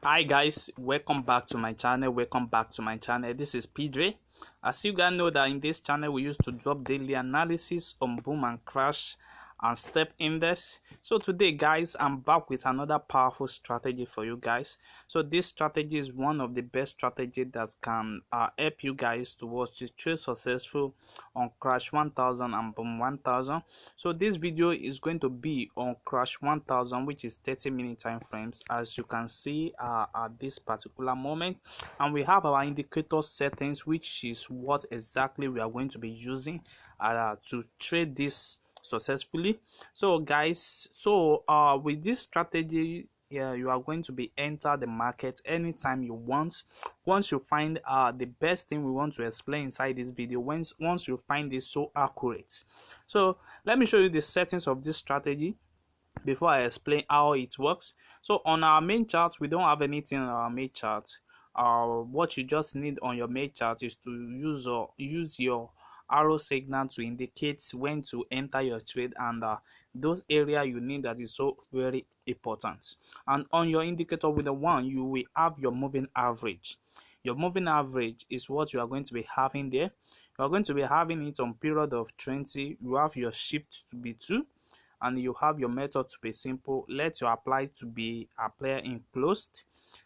Hi guys, welcome back to my channel. This is Pedre. As you guys know that in this channel we used to drop daily analysis on boom and crash and step index. So today guys, I'm back with another powerful strategy for you guys. So this strategy is one of the best strategies that can help you guys to watch the trade successful on crash 1000 and boom 1000. So this video is going to be on crash 1000, which is 30-minute time frames, as you can see at this particular moment. And we have our indicator settings, which is what exactly we are going to be using to trade this successfully. So guys, with this strategy, yeah, you are going to be enter the market anytime you want. Once you find the best thing we want to explain inside this video, once you find this so accurate. So let me show you the settings of this strategy before I explain how it works. So on our main chart, we don't have anything on our main chart. What you just need on your main chart is to use your arrow signal to indicate when to enter your trade, and those area you need that is so very important. And on your indicator with the one, you will have your moving average. Your moving average is what you are going to be having there. You are going to be having it on period of 20. You have your shift to be 2, and you have your method to be simple. Let your apply to be apply enclosed.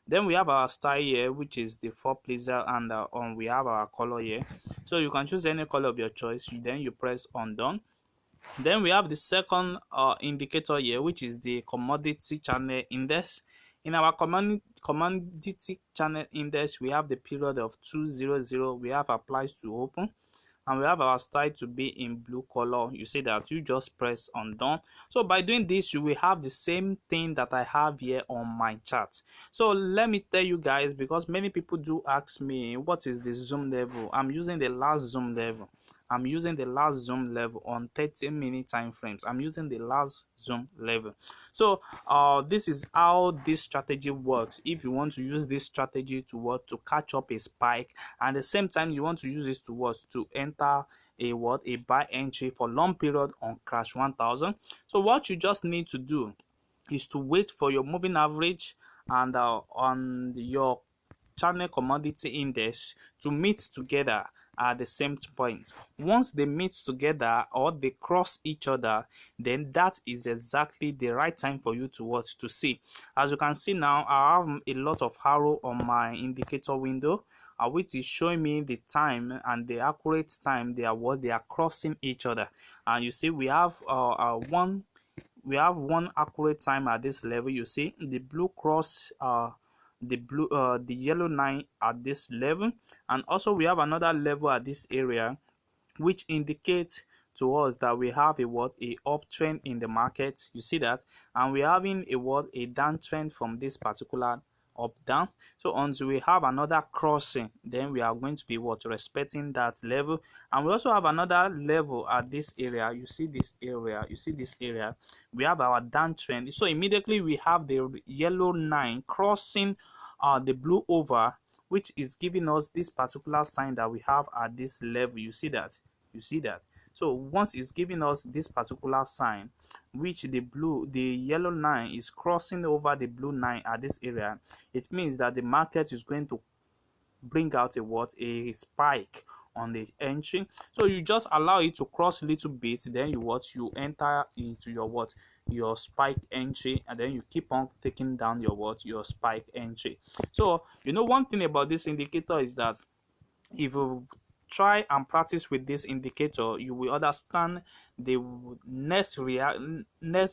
Then we have our style here, which is the 4 pleaser, and we have our color here. So you can choose any color of your choice. Then you press on done. Then we have the second indicator here, which is the commodity channel index. In our commodity channel index, we have the period of 200. We have applies to open, and we have our style to be in blue color. You see that you just press on done. So by doing this, you will have the same thing that I have here on my chart. So let me tell you guys, because many people do ask me what is the zoom level. I'm using the last zoom level. I'm using the last zoom level on 30-minute time frames. I'm using the last zoom level. So this is how this strategy works. If you want to use this strategy to work to catch up a spike, and at the same time you want to use this to work to enter a buy entry for long period on crash 1000. So what you just need to do is to wait for your moving average and on your channel commodity index to meet together at the same point. Once they meet together or they cross each other, then that is exactly the right time for you to watch to see. As you can see now, I have a lot of arrow on my indicator window, which is showing me the time and the accurate time they are crossing each other. And you see we have one accurate time at this level. You see the blue cross the yellow line at this level, and also we have another level at this area, which indicates to us that we have a uptrend in the market. You see that, and we're having a downtrend from this particular up down. So until we have another crossing, then we are going to be respecting that level. And we also have another level at this area. You see this area, we have our downtrend. So immediately we have the yellow line crossing the blue over, which is giving us this particular sign that we have at this level. You see that. So once it's giving us this particular sign, which the yellow line is crossing over the blue line at this area, it means that the market is going to bring out a spike on the entry. So you just allow it to cross a little bit, then you enter into your spike entry, and then you keep on taking down your spike entry. So one thing about this indicator is that if you try and practice with this indicator, you will understand the next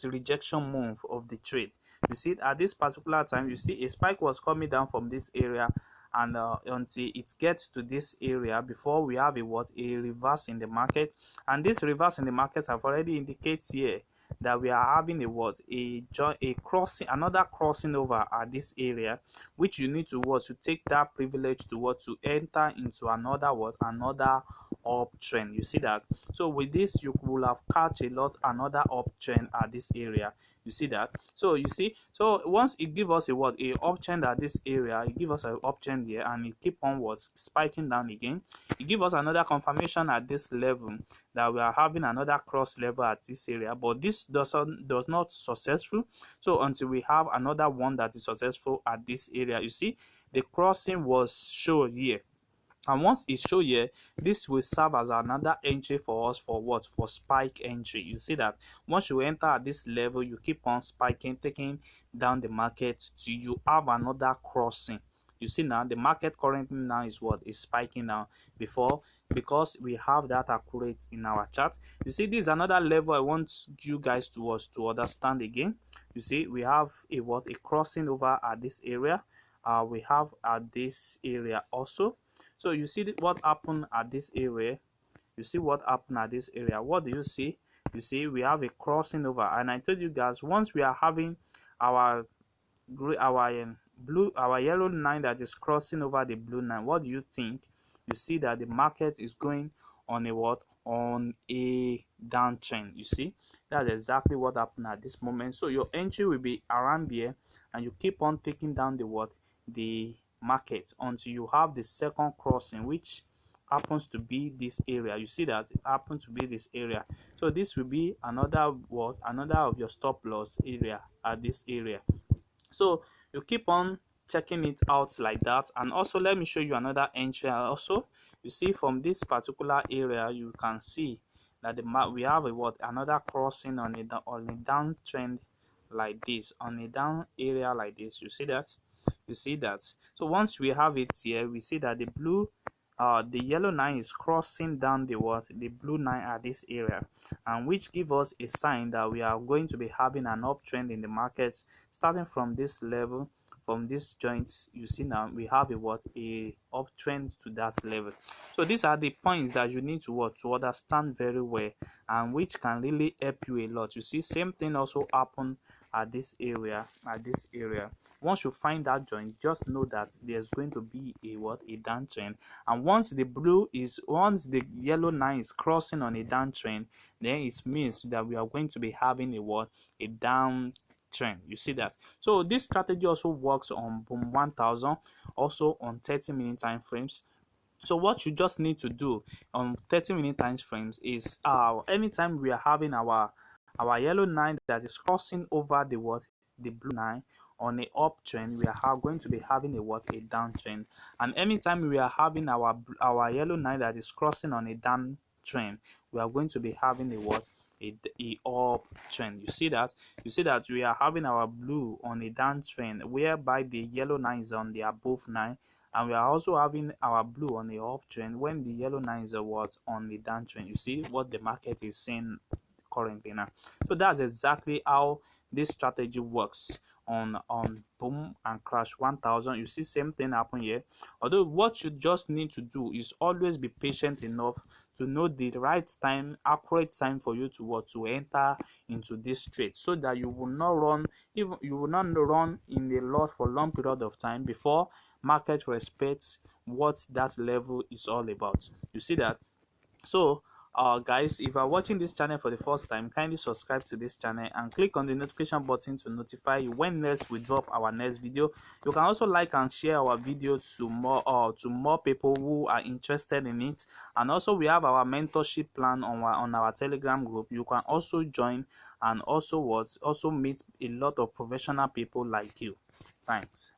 rejection move of the trade. You see, at this particular time, you see a spike was coming down from this area, and until it gets to this area before we have a reverse in the market. And this reverse in the market have already indicates here that we are having another crossing over at this area, which you need to take that privilege to enter into another uptrend. You see that. So with this, you will have catch another uptrend at this area. You see that? So you see, so once it give us a what, a uptrend at this area, it give us an uptrend here, and it keep on what, spiking down again. It give us another confirmation at this level that we are having another cross level at this area, but this does not successful. So until we have another one that is successful at this area, you see the crossing was shown here. And once it's shown here, this will serve as another entry for us for what, for spike entry. You see that once you enter at this level, you keep on spiking, taking down the market till you have another crossing. You see now the market currently now is what, is spiking now, before, because we have that accurate in our chart. You see, this is another level I want you guys to understand again. You see, we have a what, a crossing over at this area. We have at this area also. So you see what happened at this area. You see what happened at this area. What do you see? You see we have a crossing over, and I told you guys, once we are having our our yellow line that is crossing over the blue line, what do you think? You see that the market is going on a what, on a downtrend. You see, that's exactly what happened at this moment. So your entry will be around here, and you keep on taking down the what, the market, until you have the second crossing, which happens to be this area. You see that it happens to be this area. So this will be another what, another of your stop loss area at this area. So you keep on checking it out like that. And also let me show you another entry also. You see from this particular area, you can see that we have a what, another crossing on a downtrend like this, on a down area like this. You see that? You see that? So once we have it here, we see that the yellow line is crossing down the what, the blue line at this area, and which give us a sign that we are going to be having an uptrend in the market starting from this level, from these joints. You see now we have a what, a uptrend to that level. So these are the points that you need to what, to understand very well, and which can really help you a lot. You see, same thing also happen at this area, once you find that joint, just know that there's going to be a what, a downtrend. And once the yellow line is crossing on a downtrend, then it means that we are going to be having a what, a downtrend. You see that? So this strategy also works on boom 1000, also on 30-minute time frames. So what you just need to do on 30-minute time frames is anytime we are having our yellow line that is crossing over the what, the blue line on a uptrend, we are going to be having a what, a downtrend. And anytime we are having our yellow line that is crossing on a downtrend, we are going to be having a what, a uptrend. You see that? You see that we are having our blue on a downtrend, whereby the yellow line is on the above line, and we are also having our blue on the uptrend when the yellow line is what, on the downtrend. You see what the market is saying currently now. So that's exactly how this strategy works on boom and crash 1000. You see same thing happen here, although what you just need to do is always be patient enough to know the right time, accurate time for you to enter into this trade, so that you will not run in a loss for long period of time before market respects what that level is all about. You see that? So guys, if you are watching this channel for the first time, kindly subscribe to this channel and click on the notification button to notify you when next we drop our next video. You can also like and share our video to more people who are interested in it. And also we have our mentorship plan on our Telegram group. You can also join and also meet a lot of professional people like you. Thanks.